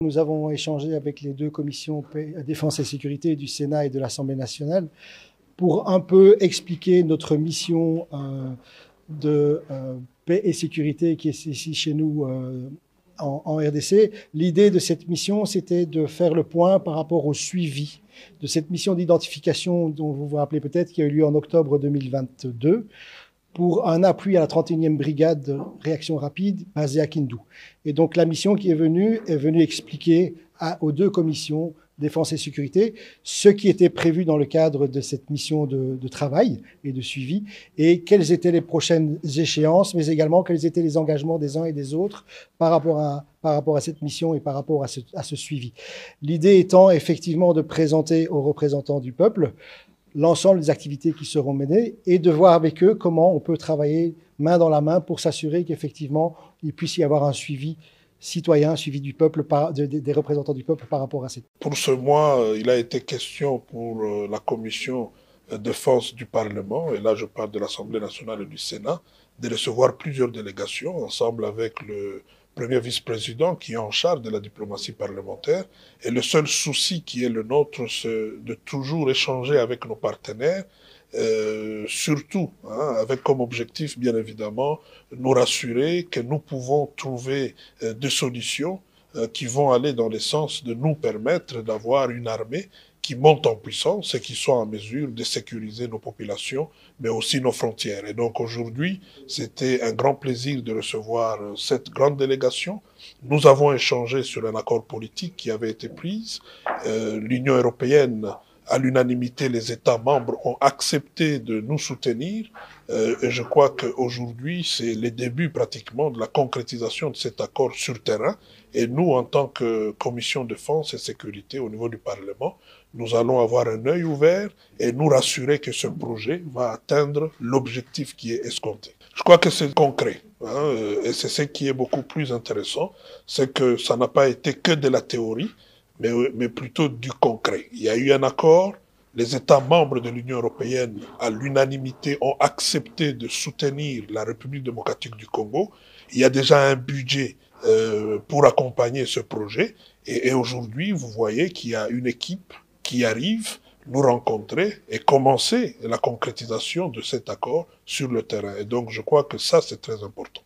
Nous avons échangé avec les deux commissions Défense et Sécurité du Sénat et de l'Assemblée nationale pour un peu expliquer notre mission de paix et sécurité qui est ici chez nous en RDC. L'idée de cette mission, c'était de faire le point par rapport au suivi de cette mission d'identification dont vous vous rappelez peut-être, qui a eu lieu en octobre 2022, pour un appui à la 31e brigade de réaction rapide basée à Kindu. Et donc la mission qui est venue expliquer aux deux commissions Défense et Sécurité ce qui était prévu dans le cadre de cette mission de travail et de suivi et quelles étaient les prochaines échéances, mais également quels étaient les engagements des uns et des autres par rapport à cette mission et par rapport à ce suivi. L'idée étant effectivement de présenter aux représentants du peuple l'ensemble des activités qui seront menées et de voir avec eux comment on peut travailler main dans la main pour s'assurer qu'effectivement, il puisse y avoir un suivi citoyen, un suivi du peuple, des représentants du peuple par rapport à cette... Pour ce mois, il a été question pour la commission défense du Parlement, et là je parle de l'Assemblée nationale et du Sénat, de recevoir plusieurs délégations ensemble avec le premier vice-président qui est en charge de la diplomatie parlementaire. Et le seul souci qui est le nôtre, c'est de toujours échanger avec nos partenaires, surtout avec comme objectif, bien évidemment, nous rassurer que nous pouvons trouver des solutions qui vont aller dans le sens de nous permettre d'avoir une armée qui monte en puissance et qui soit en mesure de sécuriser nos populations, mais aussi nos frontières. Et donc aujourd'hui, c'était un grand plaisir de recevoir cette grande délégation. Nous avons échangé sur un accord politique qui avait été pris. L'Union européenne, à l'unanimité, les États membres ont accepté de nous soutenir. Et je crois qu'aujourd'hui, c'est le début pratiquement de la concrétisation de cet accord sur terrain. Et nous, en tant que commission défense et sécurité au niveau du Parlement, nous allons avoir un œil ouvert et nous rassurer que ce projet va atteindre l'objectif qui est escompté. Je crois que c'est concret, et c'est ce qui est beaucoup plus intéressant, c'est que ça n'a pas été que de la théorie, mais plutôt du concret. Il y a eu un accord, les États membres de l'Union européenne, à l'unanimité, ont accepté de soutenir la République démocratique du Congo. Il y a déjà un budget pour accompagner ce projet. Et aujourd'hui, vous voyez qu'il y a une équipe qui arrive nous rencontrer et commencer la concrétisation de cet accord sur le terrain. Et donc, je crois que ça, c'est très important.